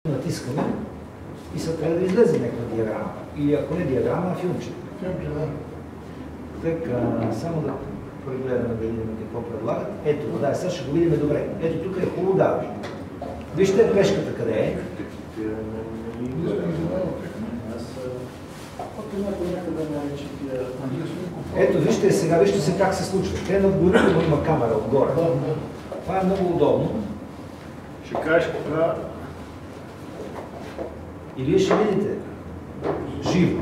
Натискаме и се трябва да излезе някаква диаграма. Или ако не диаграма, филмче. Филмче, да. Така, само да прегледаме да видим какво предлагат. Ето, да, сега ще го видим добре. Ето тук е хубаво да. Вижте пешката къде е. Ето, вижте сега, вижте се как се случва. Те над горите има камера отгоре. Това е много удобно. Ще кажеш кога... И вие ще видите живо.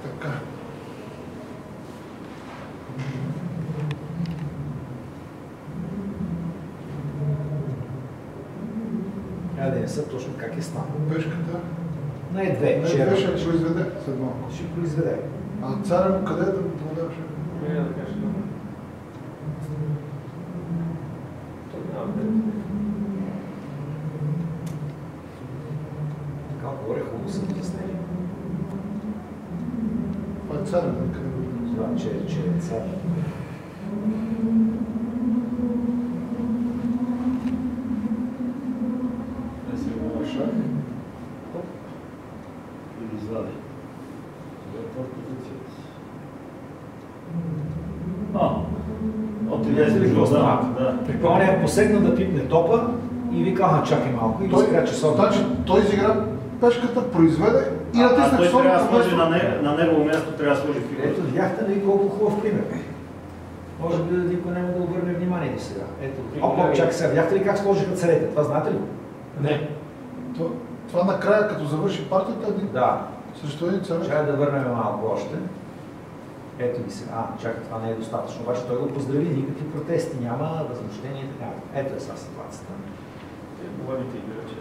Така. Трябва да не са точно как е станало. Пешката... Не е две. Ще произведе след малко. Ще произведе. А царя му къде да му дадеш? Не, да кажеш много. Така, горе хубаво са обяснени. Това е царя, къде го дадеш? Това, че е цар. Да си го шах. И ги извади. Това е позицията. От Какво става? да. Припомня, посегна да пипне топа и вика, чакай малко и да спря часовник. Значи той изигра пешката, произведе и натисна той часовника. трябва да сложи на негово място, трябва да сложи фигура. Ето, видяхте ли колко хубав пример. Може би никой няма да обърне внимание до сега. Ето, опа, чакай сега, видяхте ли как сложиха царете? Това знаете ли? Не. Това накрая, като завърши партията, един Да. срещу един царец. Трябва да върнем малко още. Ето ги сега. Чакай, това не е достатъчно. Обаче той го поздрави, никакви протести няма, възмущение и така. Ето е сега ситуацията. Главите играчи.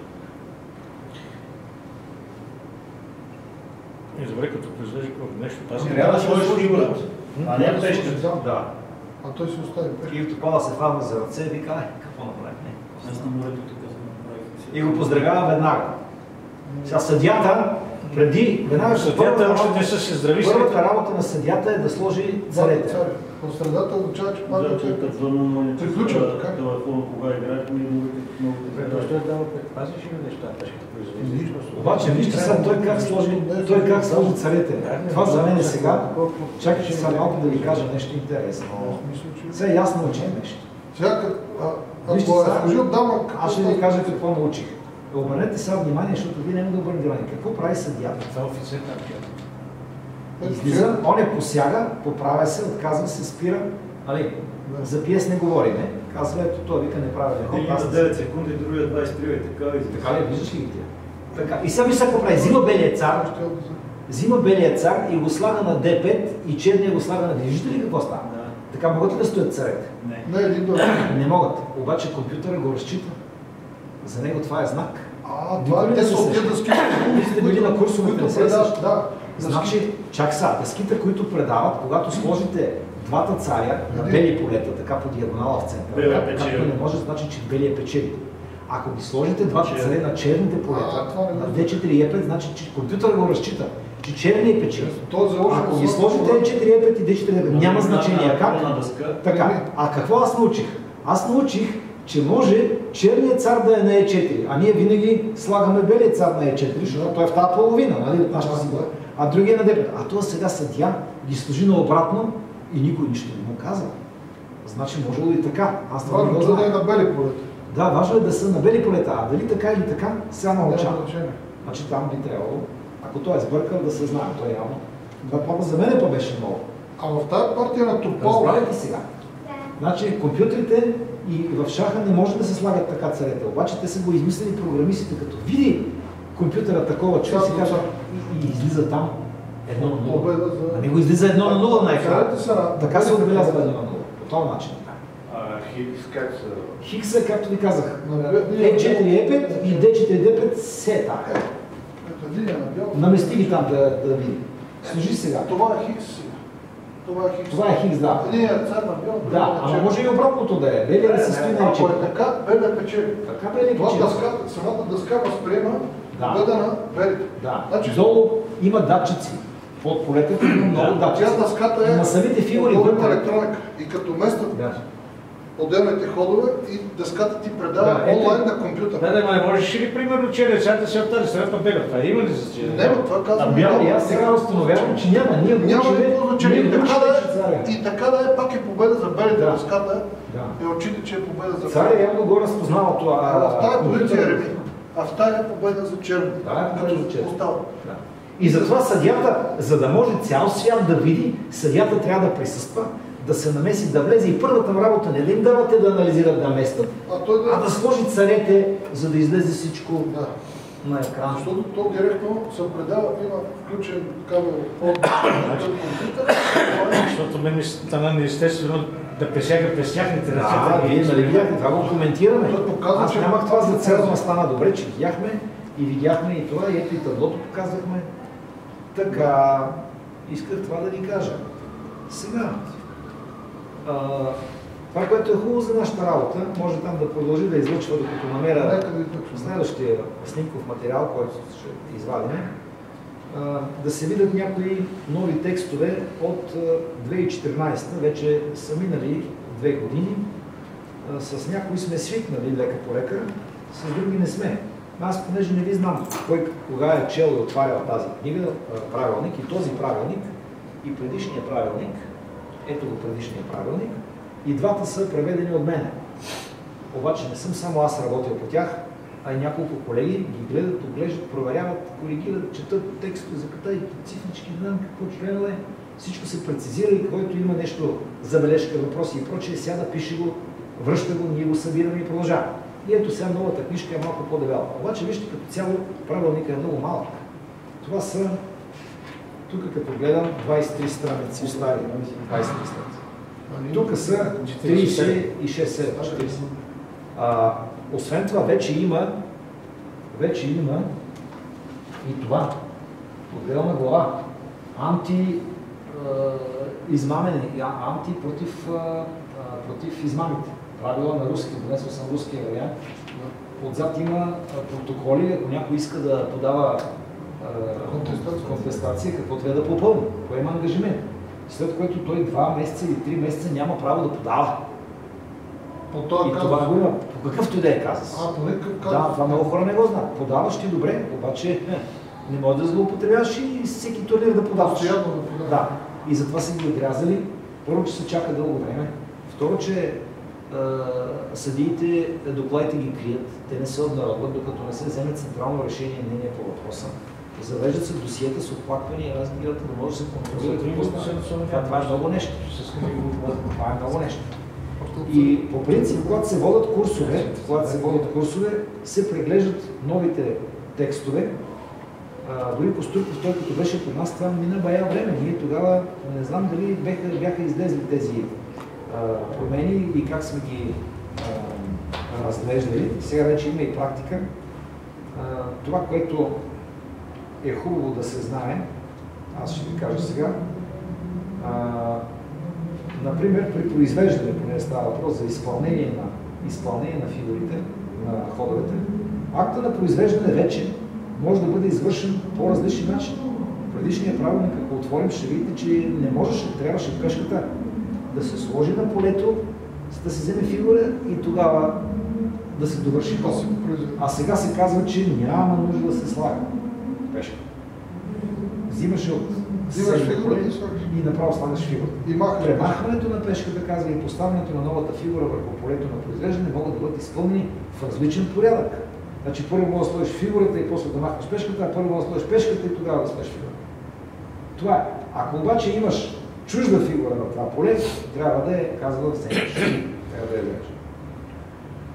Добре, като произвежда нещо, тази Трябва да сложиш фигурата. а не пешката. Да. А той се остави пешката. И Топола се хвана за ръце и вика, какво направих? Аз на морето така се направих. И го поздравява веднага. Сега съдията, преди, веднага Съдията още не са се здрави. първата работа на съдията е да сложи царете. По средата означава, че партията е приключва, така? Телефона, кога играят, ми много Пазиш ли неща, тежката производителност? Обаче вижте сега той как сложи царете. Това за мен е сега. Чакайте сега малко да ви кажа нещо интересно. Сега ясно учим нещо. Сега, Вижте ако е сега, служил дама... аз ще ви кажа какво научих. Обърнете сега внимание, защото вие няма да обърнете внимание. Какво прави съдията? Това е офицер там. Излиза, он я посяга, поправя се, отказва се, спира. Нали? За пиес не говориме. Казва, ето той вика неправилен ход. Един за 9 секунди, другия 23 и така. Така ли, виждаш ли ги тия? Така. И сега виж какво прави. Взима белия цар и го слага на D5 и черния го слага на D. Виждате ли какво става? Да. Така могат ли да стоят царете? Не. Не, един долар. Не могат. Обаче компютъра го разчита. За него това е знак. Това е те са от тия дъски. Вие сте били на курсовете, не се предават, да. Значи, чак сега, дъските, които предават, когато сложите двата царя на бели полета, така по диагонала в центъра, както не може, значи, че белия печели. Ако ги сложите двата царя на черните полета, на D4 и E5, значи, че компютър го разчита, че черния печели. Ако ги сложите E4 E5 и D4 E5, няма значение. Как? Така. А какво аз научих? Аз научих, че може черният цар да е на E4, а ние винаги слагаме белият цар на E4, защото той е в тази половина, нали, от нашата сигура, а другия на D5. А това сега съдия ги сложи наобратно и никой нищо не му казва. Значи може и така. Аз това не го знам. Да е на бели полета. Да, важно е да са на бели полета, а дали така или така, сега научава. Значи там би трябвало, ако той е сбъркал, да се знае, той явно. Това за мен беше много. А в тази партия на Топол... Разбрали сега? Значи компютрите и в шаха не може да се слагат така царете, обаче те са го измислили програмистите, като види компютъра такова, че си казва и излиза там 1 на 0. А не го излиза 1 на 0 на екрана. Така се отбелязва 1 на 0. По този начин. Хикс как са? Хикс е, както ви казах, E4, E5 и D4, D5 сета. Намести ги там да види. Служи сега. Това е Хикс. Това е Хикс, да. Единият цар на бял. Да, ама може и обратното да е. Белия да се стои на E4. Ако е така, белия печели. Така белия печели. Самата дъска възприема победа на белите. Да. Долу има датчици. под полетата има много датчици. Тя дъската е на самите фигури вътре електроника. И като местят отделните ходове и дъската ти предава онлайн на компютър. Да, не можеш ли, примерно, че децата се от тази страна бега? Това има ли за че? Няма, това казвам. Аз сега установявам, че няма. Няма никакво значение. И така да е, пак е победа за белите дъската. И отчита, че е победа за Царя явно го разпознава това. В тази позиция е реми. А в тази е победа за черно. И затова съдията, за да може цял свят да види, съдията трябва да присъства, да се намеси, да влезе и първата му работа не да им давате да анализират, да местат, а да сложи царете, за да излезе всичко на екран. Защото то директно се предава, има включен кабел от компютър. Защото мен стана неестествено да пресяга през тяхните ръце. Вие нали видяхте, това го коментираме. Аз нямах това за цел, но стана добре, че видяхме и видяхме и това, и ето и таблото показахме. Така, исках това да ви кажа. Сега, това, което е хубаво за нашата работа, може там да продължи да излъчва, докато намеря следващия снимков материал, който ще извадим, да се видят някои нови текстове от 2014, вече са минали 2 години. С някои сме свикнали лека по лека, с други не сме. Аз, понеже не ви знам кой кога е чел и отварял тази книга, правилник, и този правилник, и предишния правилник, ето го предишния правилник, и двата са преведени от мене. Обаче не съм само аз работил по тях, а и няколко колеги ги гледат, оглеждат, проверяват, коригират, четат текстове, запитаи, цифрички, не знам какво членове. Всичко се прецизира и който има нещо, забележка, въпроси и прочее, сяда, пише го, връща го, ние го събираме и продължаваме. И ето сега новата книжка е малко по-дебела. Обаче вижте, като цяло правилника е много малък. Това са, тук като гледам, 23 страници, стари, 23 страници. Тук са 36, 40. Освен това, вече има и това, отделна глава, измамени, против измамите. Правила на руски, донесъл съм руския вариант. Отзад има протоколи, ако някой иска да подава контестация, какво трябва да попълни, кой има ангажимент. След което той 2 месеца или 3 месеца няма право да подава. И това го има по какъвто и да е казус. Да, това много хора не го знаят. Подаваш ти добре, обаче не можеш да злоупотребяваш и всеки турнир да подаваш. Да. И затова са ги отрязали. Първо, че се чака дълго време. Второ, че съдиите докладите ги крият. Те не се обнародват, докато не се вземе централно решение и мнение по въпроса. Завеждат се досиета с оплаквания и разгледат, да може да се контролира. Това е много нещо. Това е много нещо. И по принцип, когато се водят курсове, се преглеждат новите текстове. Дори по Струйков, той като беше при нас, това мина бая време. Ние тогава не знам дали бяха излезли тези промени и как сме ги разглеждали. Сега вече има и практика. Това, което е хубаво да се знае, аз ще ви кажа сега. Например, при произвеждане, поне става въпрос за изпълнение на фигурите, на ходовете, акта на произвеждане вече може да бъде извършен по различен начин. В предишния правилник, ако отворим, ще видите, че не можеше, трябваше пешката да се сложи на полето, да се вземе фигура и тогава да се довърши ходът. А сега се казва, че няма нужда да се слага пешка. Взимаш фигура и направо слагаш фигура. Премахването на пешката, казва, и поставянето на новата фигура върху полето на произвеждане могат да бъдат изпълнени в различен порядък. Значи първо може да сложиш фигурата и после да махнеш пешката, а първо може да сложиш пешката и тогава да сложиш фигурата. Това е. Ако обаче имаш чужда фигура на това поле, трябва да е, казва, вземеш. Трябва да я вземеш.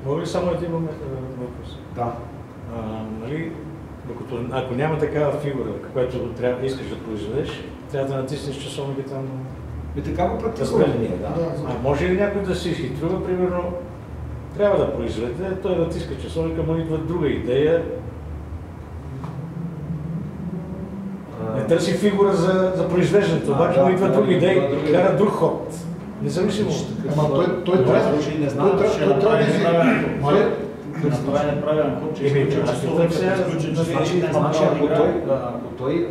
Мога ли само един момент въпрос? Да. Нали, ако няма такава фигура, която искаш да произведеш, трябва да натиснеш часовника там. Такава практикуваме ние, да. Може ли някой да се изхитрува, примерно, трябва да произведе, той натиска часовника, му идва друга идея. Не търси фигура за произвеждането, обаче му идва друга идея и кара друг ход. Независимо. Той трябва да направи неправилен ход, че ако той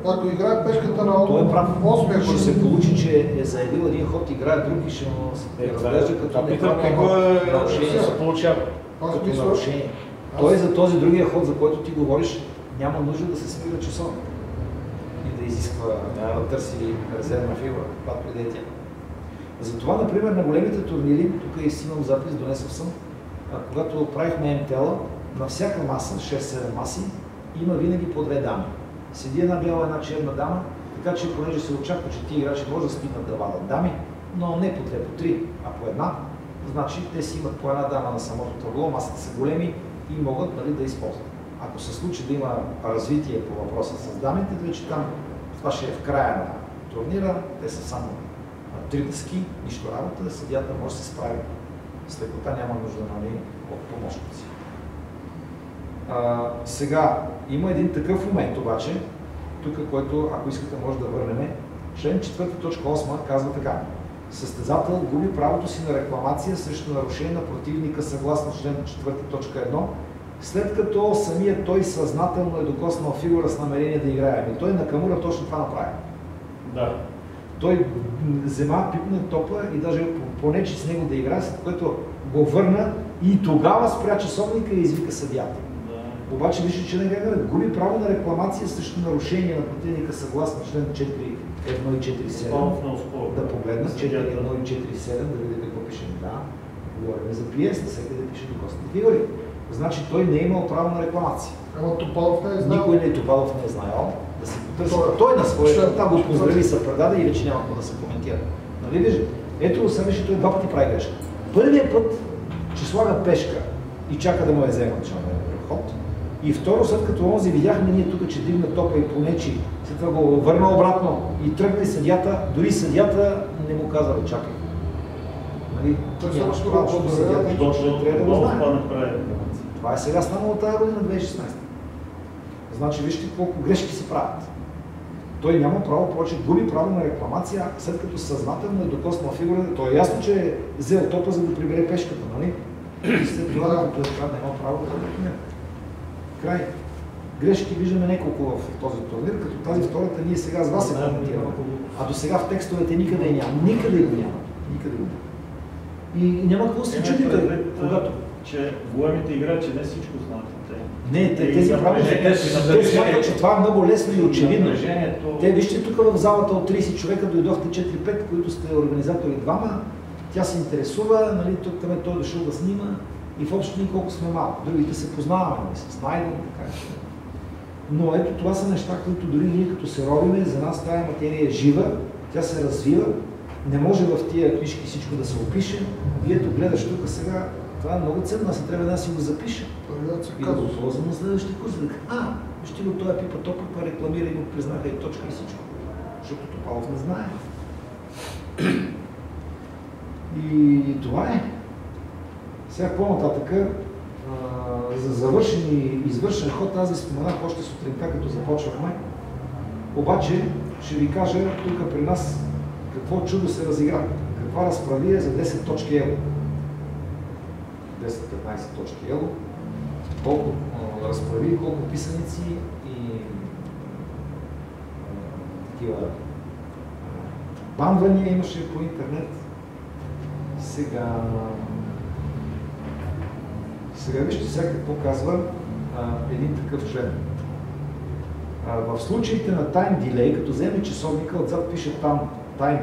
Ако играе пешката на 8, ще се получи, че е заявил един ход, играе друг и ще му се разглежда като нарушение. се получава. Като нарушение. Той за този другия ход, за който ти говориш, няма нужда да се спира часовник и да изисква да търси резервна фигура, каквато и да е тя. Затова, например, на големите турнири, тук и си имам запис, донесъл съм, когато правихме МТЛ, на всяка маса, 6-7 маси, има винаги по 2 дами. Седи една бяла, една черна дама, така че понеже се очаква, че тия играчи може да стигнат да вадат дами, но не по 2, по 3, а по една, значи те си имат по една дама на самото табло, масата са големи и могат да използват. Ако се случи да има развитие по въпроса с дамите, вече там, това ще е в края на турнира, те са само 3 дъски, нищо работа, съдията може да се справи. С лекота няма нужда от помощници. Сега, има един такъв момент обаче, тук, който, ако искате, може да върнем. Член 4.8 казва така. Състезател губи правото си на рекламация срещу нарушение на противника съгласно член 4.1, след като самият той съзнателно е докоснал фигура с намерение да играе. Ами той на Камура точно това направи. Да. Той взема, пипна топа и даже понечи с него да играе, след което го върна и тогава спря часовника и извика съдията. Да. Обаче вижте, че не губи право на рекламация срещу нарушение на противника съгласно член 4.1 и 4.7. Да погледна 4.1 и 4.7, да види какво пише. Да, говорим за PS, навсякъде пише докосни фигури. Значи той не е имал право на рекламация. Топалов не е знаел. Никой Топалов не е знаел да се потърси. Той на своя етап го поздрави, се предаде и вече няма какво да се коментира. Нали виждате? Ето сега вижте, той 2 пъти прави грешка. Първият път, че слага пешка и чака да му я вземат ход. И второ, след като онзи видяхме ние тук, че дигна топа и понечи, след това го върна обратно и тръгне съдията, дори съдията не му каза да чакай. Нали? Той само ще го съдията трябва да го знае. Това е сега станало тази година 2016. Значи вижте колко грешки се правят. Той няма право, повече губи право на рекламация, след като съзнателно е докоснал фигура. То е ясно, че е взел топа, за да прибере пешката, нали? И след това, като е това, няма право да рекламира. Край. Грешки виждаме няколко в този турнир, като тази втората ние сега с вас се коментираме. А до сега в текстовете никъде няма. Никъде го няма. Никъде го няма. И няма какво се чудите, когато... че големите играчи не всичко знаят. Не, тези смятат, че това е много лесно и очевидно. Те вижте тук в залата от 30 човека дойдохте 4-5, които сте организатори двама. Тя се интересува, нали, тук там той е дошъл да снима и в общи ние колко сме малко. Другите се познаваме, с Найден, така. Но ето това са неща, които дори ние като се робиме, за нас тази материя е жива, тя се развива, не може в тия книжки всичко да се опише. И ето гледаш тук сега, това е много ценно, аз трябва да си го запиша. И да го ползвам на следващия курс. Вижте го, той пипа топа, па рекламира и го признаха и точка и всичко. Защото Топалов не знае. И това е. Сега по-нататък, за завършен и извършен ход, аз ви споменах още сутринта, като започвахме. Обаче ще ви кажа тук при нас какво чудо се разигра. Каква разправия за 10 точки евро. 10-15 точки евро. Колко разправи, колко писаници и такива банвания имаше по интернет. Сега вижте сега какво казва един такъв член. В случаите на Time Delay, като вземе часовника, отзад пише там Time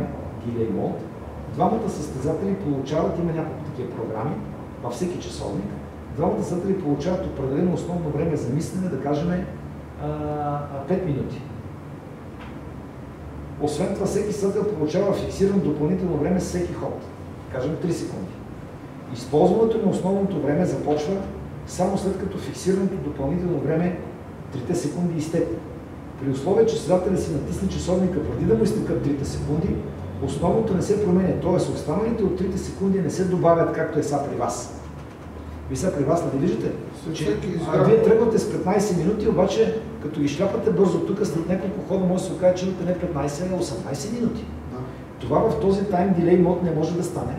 Delay Mode, двамата състезатели получават, има няколко такива програми, във всеки часовник, двамата състезатели получават определено основно време за мислене, да кажем 5 минути. Освен това, всеки състезател получава фиксирано допълнително време с всеки ход, кажем 3 секунди. Използването на основното време започва само след като фиксираното допълнително време 3 секунди изтекне. При условие, че състезателят си натисне часовника преди да му изтекат 3 секунди, основното не се променя, т.е. останалите от 3 секунди не се добавят както е са при вас. Вие са при вас, не виждате? Вие тръгвате с 15 минути, обаче като ги шляпате бързо тук, след няколко хода може да се окаже, че имате не 15, а 18 минути. Това в този Time Delay мод не може да стане,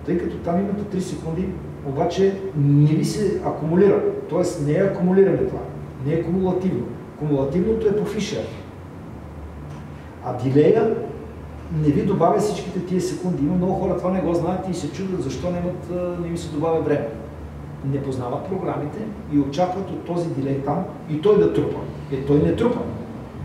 тъй като там имате 3 секунди, обаче не ви се акумулира. Т.е. не е акумулиране това, не е кумулативно. Кумулативното е по Фишер. А дилея не ви добавя всичките тия секунди. Има много хора, това не го знаят и се чудят защо не ми се добавя време. Не познават програмите и очакват от този дилей там и той да трупа. Той не трупа.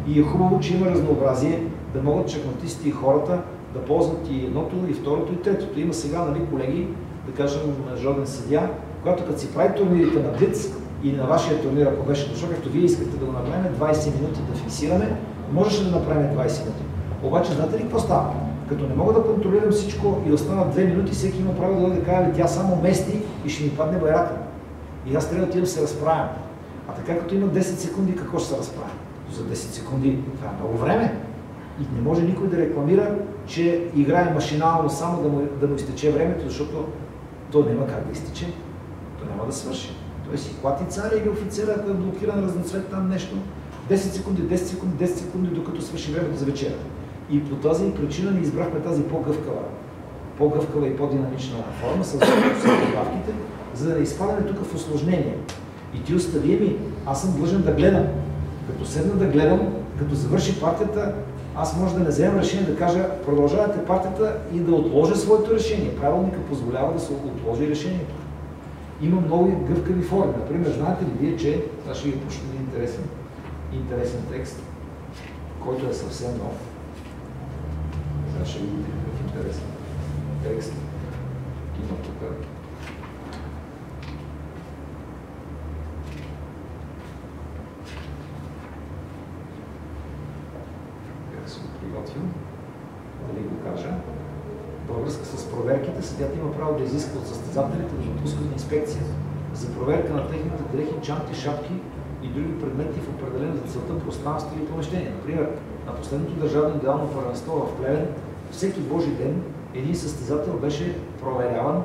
И е хубаво, че има разнообразие, да могат шахматисти и хората да ползват и едното, и второто, и третото. Има сега, нали, колеги, да кажем, международен съдия, когато като си прави турнирите на Блиц и на вашия турнир, ако беше дошъл, както вие искате да го направим 20 минути да фиксираме, можеше да направим 20 минути. Обаче, знаете ли какво става? Като не мога да контролирам всичко и останат 2 минути, всеки има право да каже, тя само мести и ще ми падне байрака. И аз трябва да отидам да се разправям. А така като има 10 секунди, какво ще се разправя? За 10 секунди това е много време. И не може никой да рекламира, че играе машинално само да му изтече времето, защото то няма как да изтече. То няма да свърши. Той си хвати царя или офицера, ако е блокиран разноцвет там нещо. 10 секунди, 10 секунди, 10 секунди, докато свърши времето за вечера. И по тази причина ни избрахме тази по-гъвкава и по-динамична форма с добавките, за да не изпадаме тук в усложнение. И ти остави ми, аз съм длъжен да гледам. Като седна да гледам, като завърши партията, аз може да не вземам решение да кажа продължавате партията и да отложа своето решение. Правилника позволява да се отложи решението. Има много гъвкави форми. Например, знаете ли вие, че сега ще ви пуша един интересен текст, който е съвсем нов. Сега ще видите какъв интересен текст има тук. Как се го приготвил? Дали го кажа? Във връзка с проверките, съдията има право да изисква от състезателите да допускат инспекция за проверка на техните дрехи, чанти, шапки и други предмети в определено за целта пространство или помещение. Например, на последното държавно идеално първенство в Плевен, всеки Божи ден един състезател беше проверяван,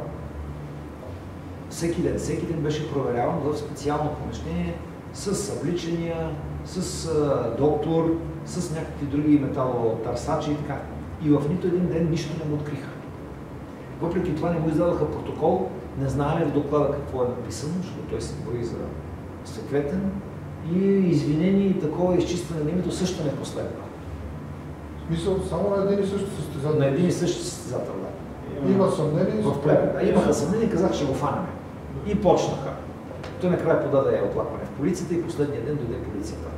всеки ден беше проверяван в специално помещение с събличания, с доктор, с някакви други металотърсачи и така. И в нито един ден нищо не му откриха. Въпреки това не му издадоха протокол, не знаем в доклада какво е написано, защото той се брои за секретен и извинение и такова изчистване на името също не последва. В смисъл, само на един и същ състезател? На един и същ състезател, да. Има съмнение? В Плевен. Имаха съмнение, казах, ще го фанеме. И почнаха. Той накрая подаде оплакване в полицията и последния ден дойде полицията.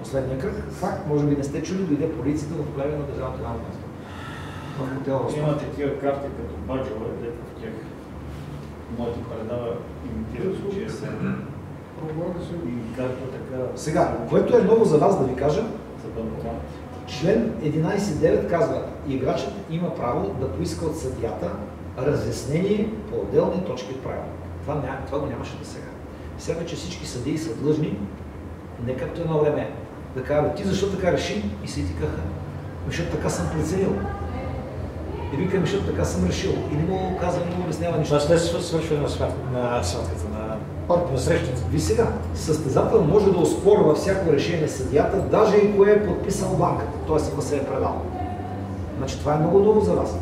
Последния кръг, факт, може би не сте чули, дойде полицията в Плевен на държавното място. В хотел Ростов. Има такива карти като баджове, дето в тях моите предава имитират случая се. И карта така... Сега, което е ново за вас да ви кажа, за банкомат. Член 11.9 казва, играчът има право да поиска от съдията разяснение по отделни точки от правилника. Това го нямаше до сега. Сега вече всички съдии са длъжни, не както едно време, да кажа, ти защо така реши? И се тикаха. Защото така съм преценил. И викам, защото така съм решил. И не му казва, не му обяснява нищо. Това след свършване на сватката, на срещата. Ви сега, състезател може да оспорва всяко решение на съдията, даже и кое е подписал банката, т.е. ако се е предал. Значи това е много ново за вас.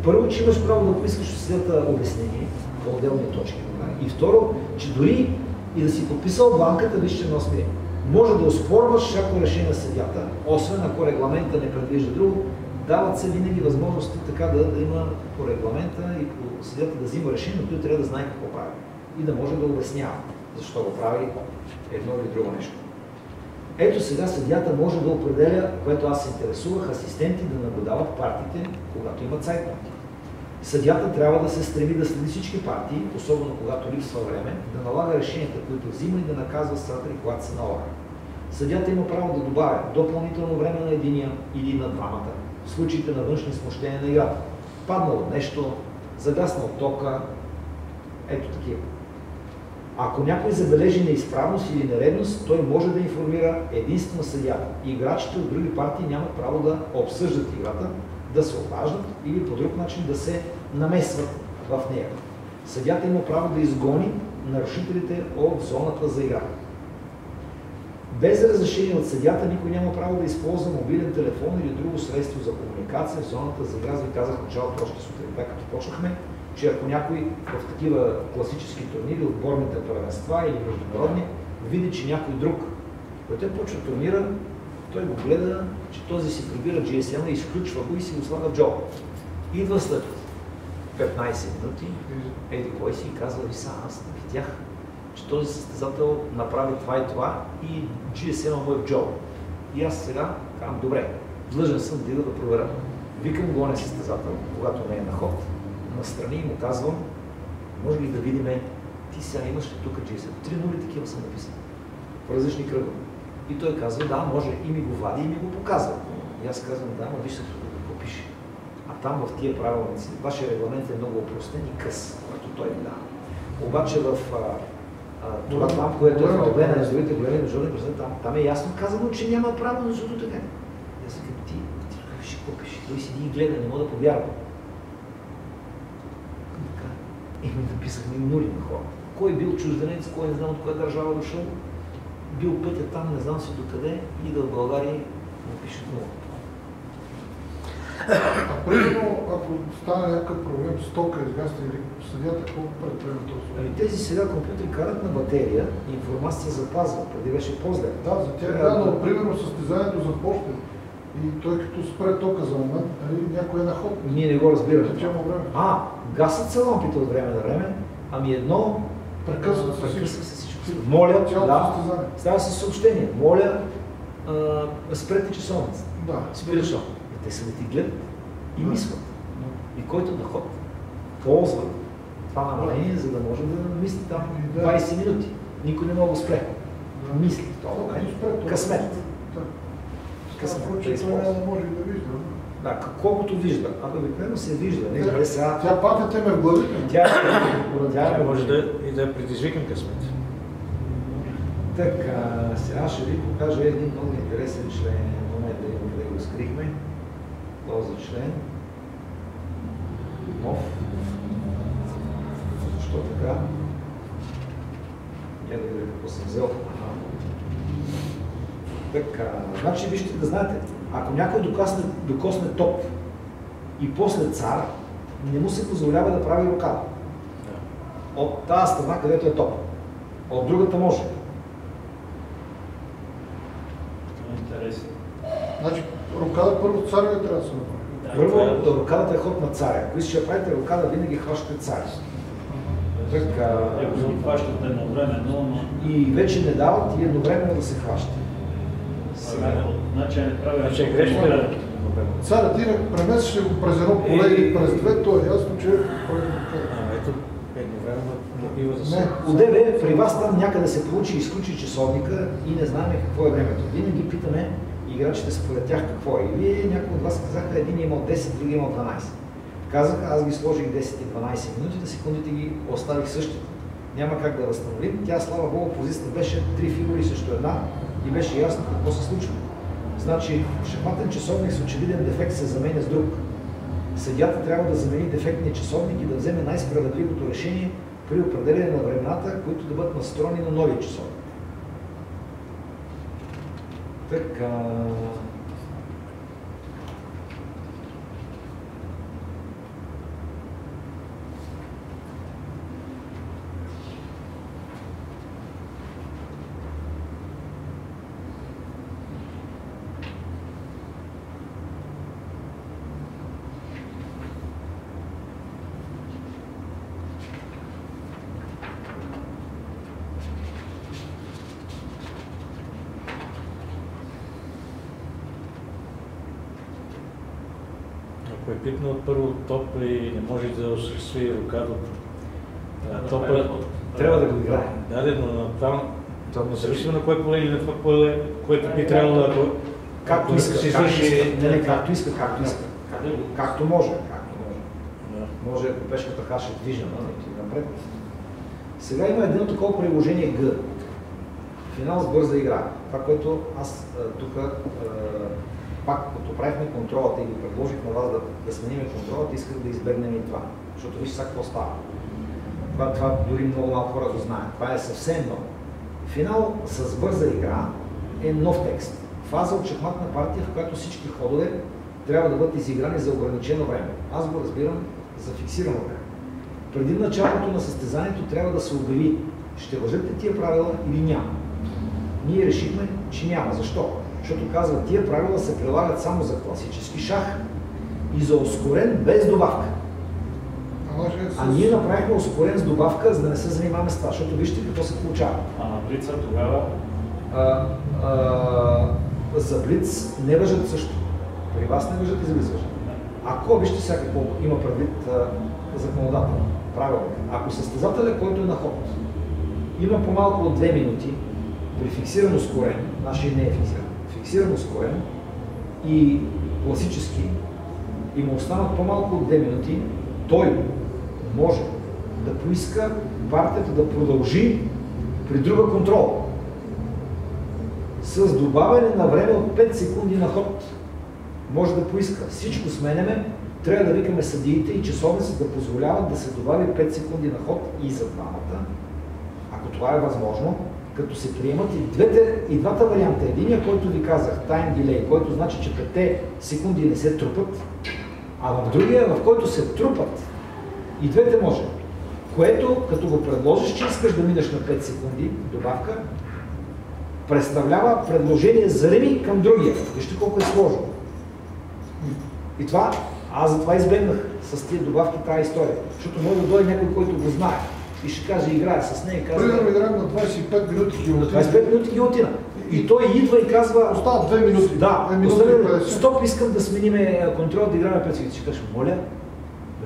Първо, че имаш право да поискаш от съдията обяснение по отделни точки. И второ, че дори и да си подписал банката, вижте на осмия, може да оспорваш всяко решение на съдията, освен ако регламента не предвижда друго. Дават се винаги възможности така да има по регламента и по съдията да взима решение, но той трябва да знае какво прави и да може да обяснява защо го прави едно или друго нещо. Ето сега съдията може да определя, което аз се интересувах, асистенти да наблюдават партиите, когато има цайтнотки. Съдията трябва да се стреми да следи всички партии, особено когато липсва време, да налага решенията, които взима и да наказва съдители, когато се налага. Съдията има право да добавя допълнително време на единия или на двамата, в случаите на външни смущения на играта. Паднало нещо, загаснал тока, ето такива. Ако някой забележи неизправност или нередност, той може да информира единствено съдията. Играчите от други партии нямат право да обсъждат играта, да се обаждат или по друг начин да се намесват в нея. Съдията има право да изгони нарушителите от зоната за игра. Без разрешение от съдията никой няма право да използва мобилен телефон или друго средство за комуникация в зоната за игра. Аз ви казах в началото още сутринта, като почнахме, че ако някой в такива класически турнири, отборните първенства или международни, види, че някой друг, който почва турнира, Той го гледа, че този си прибира GSM-а, изключва го и си го слага в джоба. Идва след 15 минути, еди кой си и казва, ви са, аз видях, че този състезател направи това и това и GSM-а му е в джоба. И аз сега казвам, добре, длъжен съм да проверя. Викам гонен състезател, когато не е на ход, настрани и му казвам, може ли да видим, ти сега имаш ли тук GSM? 3 нули такива са написани в различни кръгове. И той казва, да, може, и ми го вади, и ми го показва. И аз казвам, да, но вижте тук какво пише. А там в тия правилници, вашия регламент е много опростен и къс, който той ми дава. Обаче в това там, което е в Албена, на другите големи международни президенти, там е ясно казано, че няма право на защото така. И аз казвам, ти виж какво пише, той седи и гледа, не мога да повярва. И ми написахме нули на хора. Кой бил чужденец, кой не знам от коя държава дошъл, бил пътя там, не знам си докъде, ида в България, му пишат много. А примерно, ако стане някакъв проблем с тока, изгасне или съдията, какво предприема този? Тези сега компютри карат на батерия и информация се запазва, преди беше по-зле. Да, за тях да, но примерно състезанието започне и той като спре тока за момент, някой е на ход. Ние не го разбираме. Гасят се лампите от време на време, ами едно прекъсва се всичко. Моля, става се съобщение. Моля, спрете часовницата. Да. Спира часовницата. Те са да ти гледат и мислят. И който на ход ползва това намаление, за да може да мисли там 20 минути. Никой не може да спре. Мисли. Късмет. Късмет. Това не може да вижда. Да, колкото вижда. Обикновено се вижда. Тя патята ме в главите. Тя може да предизвикам късмет. Така, сега ще ви покажа един много интересен член. Да го скрихме. Този член. Нов. Защо така? Я да видя какво съм взел. Така, значи вижте да знаете, ако някой докосне топ и после цар, не му се позволява да прави рокада. От тази страна, където е топ. От другата може. Интересно. Значи, рокада първо царя трябва да се направи. Първо, рокадата е ход на царя. Ако искате да правите рокада, винаги хващате царя. Така... Ако се хващате едновременно, но... И вече не дават и едновременно да се хващате. Значи не прави... грешно. Царя ти преместиш го през едно поле или през две, то е ясно, че прави ето, едновременно не бива да се... Одеве, при вас там някъде се получи, изключи часовника и не знаем какво е времето. Винаги питаме играчите според тях какво е. Или някои от вас казаха, един имал 10, други имал 12. Казаха, аз ги сложих 10 и 12 минути, да секундите ги оставих същите. Няма как да възстановим. Тя, слава Богу, позицията беше 3 фигури срещу една и беше ясно какво се случва. Значи, шахматен часовник с очевиден дефект се заменя с друг. Съдията трябва да замени дефектния часовник и да вземе най-справедливото решение при определение на времената, които да бъдат настроени на новия часовник. Така... Ако е пипнал първо топ и не може да осъществи рокадата, топа трябва да го играе. Да, но направо, независимо на кое поле или на това поле, което би трябвало да го... Както иска, както иска. Както може. Може, ако пешката хаш е движена, напред. Сега има едно такова приложение G. Финал с бърза игра. Това, което аз тук пак, като правихме контролата и ви предложих на вас да сменим контролата, исках да избегнем и това. Защото виж сега какво става. Това дори много малко хора го знаят. Това е съвсем ново. Финал с бърза игра е нов текст. Фаза от шахматна партия, в която всички ходове трябва да бъдат изиграни за ограничено време. Аз го разбирам за фиксирано време. Преди началото на състезанието трябва да се обяви, ще важат ли тия правила или няма. Ние решихме, че няма. Защо? защото казва, тия правила се прилагат само за класически шах и за ускорен без добавка. А ние направихме ускорен с добавка, за да не се занимаваме с това, защото вижте какво се получава. А на блица тогава? За блиц не въжат също. При вас не въжат и за блиц въжат. Ако вижте сега какво има предвид законодателно, правилно. Ако състезателят, който е на ход, има по-малко от 2 минути при фиксирано ускорен, нашия не е фиксирано ускорен и класически, и му останат по-малко от 2 минути, той може да поиска партията да продължи при друга контрола с добавяне на време от 5 секунди на ход. Може да поиска. Всичко сменяме, трябва да викаме съдиите и часовниците да позволяват да се добави 5 секунди на ход и за двамата, ако това е възможно, като се приемат и двата варианта. Единия, който ви казах, time delay, който значи, че 5 секунди не се трупат, а в другия, в който се трупат. И двете може. Което, като го предложиш, че искаш да минеш на 5 секунди добавка, представлява предложение за реми към другия. Вижте колко е сложно. И това, аз затова избегнах с тия добавки тази история. Защото може да дойде някой, който го знае и ще каже, играе с нея и казва... Примерно играем на 25 минути гилотина. На 25 минути гилотина. И той идва и казва... Остават 2 минути. Да, стоп, искам да смениме контрол, да играме 5 секунди. Ще кажеш, моля?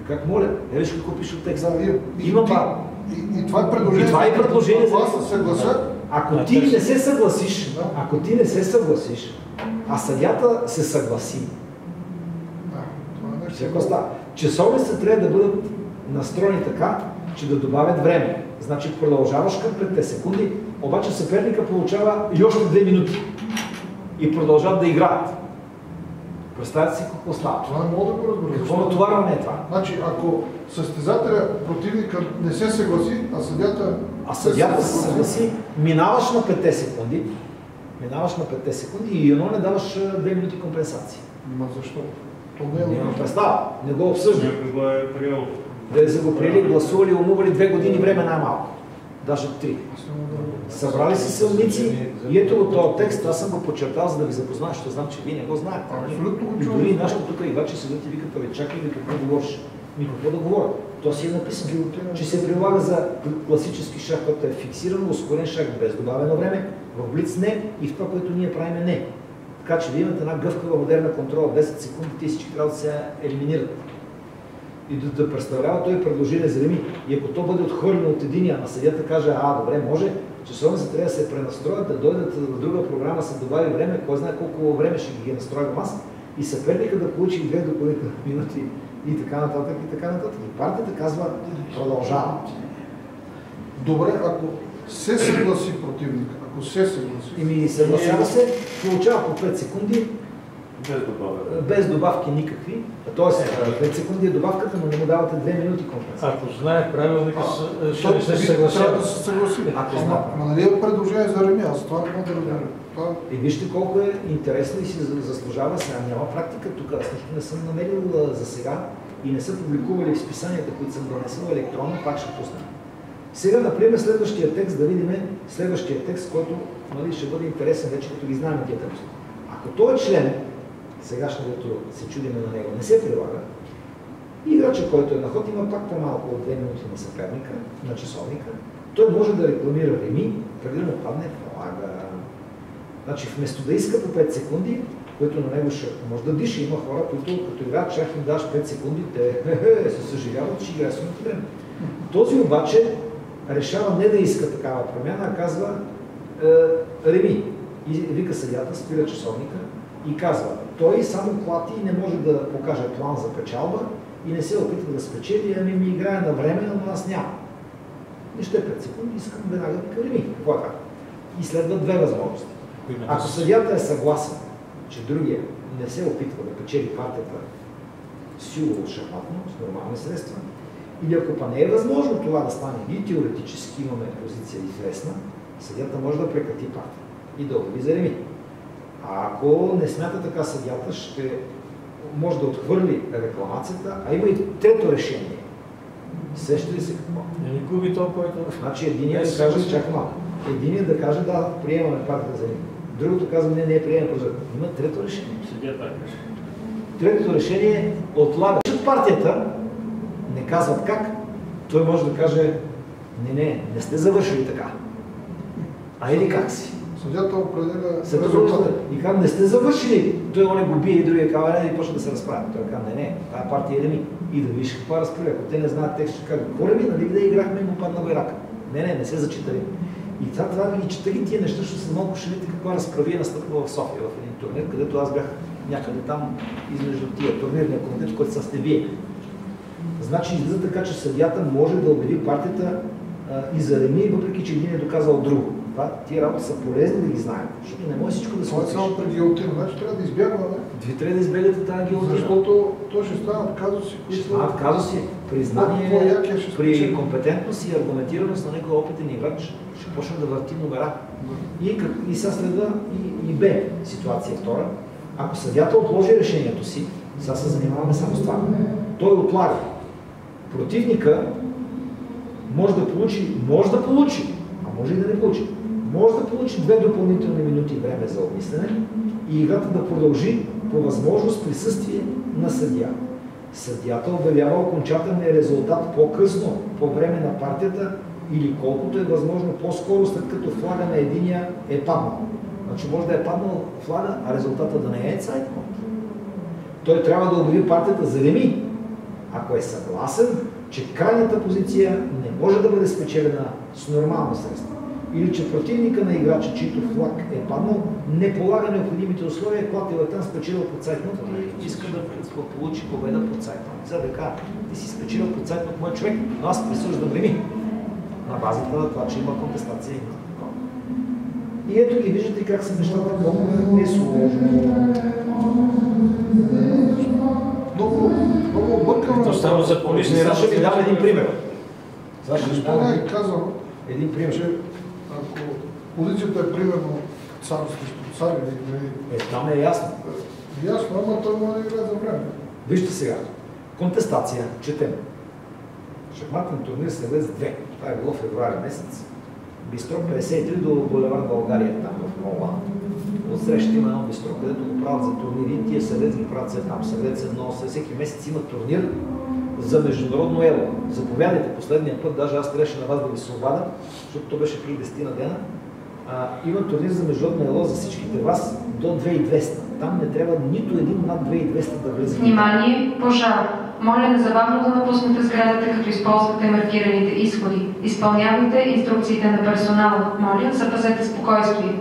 Как моля? Виж какво пише от текста. Има това. И това е предложение. И това е предложение. Ако ти не се съгласиш, а съдията се съгласи, какво става? Часовниците трябва да бъдат настроени така, че да добавят време. Значи продължаваш към 5 секунди, обаче съперника получава и още 2 минути. И продължават да играят. Представете си какво става. Това не мога да го разбера. Какво натоварване е това? Значи, ако състезателя, противника не се съгласи, а съдията... се съгласи, минаваш на 5 секунди, и едно не даваш 2 минути компенсация. Ма защо? Нямам представа, не го обсъждам. Някой го е приел. Да са го приели, гласували, умували 2 години време най-малко. Даже 3. Събрали си сълници и ето от този текст, аз съм го подчертал, за да ви запозная, защото знам, че вие не го знаете. И дори нашите тук играчи седят и викат, бе, чакай ви какво говориш. Какво да говоря? То си е написано, че се прилага за класически шах, който е фиксирано, ускорен шах без добавено време, в блиц не и в това, което ние правим не. Така че да имате една гъвкава модерна контрола, 10 секунди и всички трябва да се елиминират. И да представлява той предложение за реми. И ако то бъде отхвърлено от единия, а съдията каже, добре, може, часовниците трябва да се пренастроят, да дойдат в друга програма, се добави време, кой знае колко време ще ги настроим аз, и съперника да получи 2 допълнителни минути и така нататък, и така нататък. И партията казва, продължава. Добре, ако се съгласи противник, съгласява се, получава по 5 секунди, без добавки никакви, т.е. 5 секунди е добавката, но не му давате 2 минути компенсация. Ако знае правилника, ще не се съгласи. Трябва да се съгласи. Ама нали е предложение за реми, аз това не мога да разбера. И вижте колко е интересно и си заслужава сега. Няма практика тук, аз нищо не съм намерил за сега и не са публикували в списанията, които съм донесъл електронно, пак ще пусна. Сега, например, следващия текст, да видим следващия текст, който ще бъде интересен вече, като ги знаем тия текст. Ако този член, сегашното се чудиме на него, не се прилага, играчът, който е на ход, има пак по-малко от 2 минути на съперника, на часовника, той може да рекламира реми, преди да му падне флага. Значи, вместо да иска по 5 секунди, което на него ще може да диша, има хора, които като играят шах им даш 5 секунди, те се съжаляват, че играе своето време. Този обаче решава не да иска такава промяна, а казва реми. И вика съдията, спира часовника и казва, той само клати и не може да покаже план за печалба и не се опитва да спечели, ами ми играе на време, но аз няма. И ще 5 секунди, искам веднага да вика реми. Какво е така? И следват 2 възможности. Ако съдията е съгласен, че другия не се опитва да печели партията силово шахматно, с нормални средства, или ако па не е възможно това да стане и теоретически имаме позиция известна, съдията може да прекрати партия и да обяви за реми. А ако не смята така съдията, ще може да отхвърли рекламацията, а има и трето решение. Сеща ли се какво? Не губи то, който... Значи единият да каже, чакай малко. Единият да каже, да, приемаме партията за реми. другото казва, не е приемен прозорец. Има трето решение. Съдията каже. Третото решение отлага. Партията не казват как, той може да каже, не сте завършили така. А или как си? Съдята определя резултата. И казва, не сте завършили. Той не го бие и другия казва, и почва да се разправя. Той казва, не, тая партия е реми. И да видиш каква разправя. Ако те не знаят текст, ще кажат, какво реми, нали да играхме и му падна байрака. Не се зачитали. И това трябва да ги чета ги тия неща, защото са много ще видите каква разправи е настъпила в София, в един турнир, където аз бях някъде там измежду тия турнирния комитет, в който са сте вие. Значи излиза така, че съдията може да обяви партията и за реми, въпреки че един е доказал друго. Тия работи са полезни да ги знаем, защото не може всичко да се опише. Само при гилотина, значи трябва да избягваме. Вие трябва да избегате тази гилотина. Защото то ще станат казуси. Ще станат казуси. Признание, при компетентност и аргументираност на някой опитен играч ще почне да върти номера. И сега следва и Б ситуация втора. Ако съдията отложи решението си, сега се занимаваме само с това. Той отлага. Противника може да получи, а може и да не получи. Може да получи 2 допълнителни минути време за обмислене и играта да продължи по възможност присъствие на съдия. Съдията обявява окончателния резултат по-късно, по време на партията или колкото е възможно по-скоро, след като флага на единия е паднал. Значи може да е паднал флага, а резултата да не е цайтмот. Той трябва да обяви партията за реми, ако е съгласен, че крайната позиция не може да бъде спечелена с нормално средство. Или че противника на играча, чийто флаг е паднал, не полага необходимите условия, когато Телетън спечелил по цайтмот и иска да получи победа по цайтмот. За да кажа, ти си спечелил по цайтмот мой човек, но аз присъждам реми. На базата на това, че има контестация. И ето ги виждате как са нещата много несложно. Много объркано. То става за полични работи. Ще ви дам един пример. Казвам, един пример. Че ако позицията е примерно цар срещу цар или... Там е ясно. Ясно, ама той може да играе за време. Вижте сега. Контестация. Четем. Шахматен турнир Стрелец 2. Това е било в февруари месец. Бистро 53 до булевард България, там в Мола. Отсреща има едно бистро, където го правят за турнири. Тия Стрелец ги правят се там. Стрелец 1, всеки месец има турнир за международно ело. Заповядайте последния път, даже аз трябваше на вас да ви се обадя, защото то беше преди 10 на дена. Има турнир за международно ело за всичките вас до 2200. Там не трябва нито един над 2200 да влезе. Внимание, пожар! Моля незабавно да напуснете сградата, като използвате маркираните изходи. Изпълнявайте инструкциите на персонала. Моля, запазете спокойствие.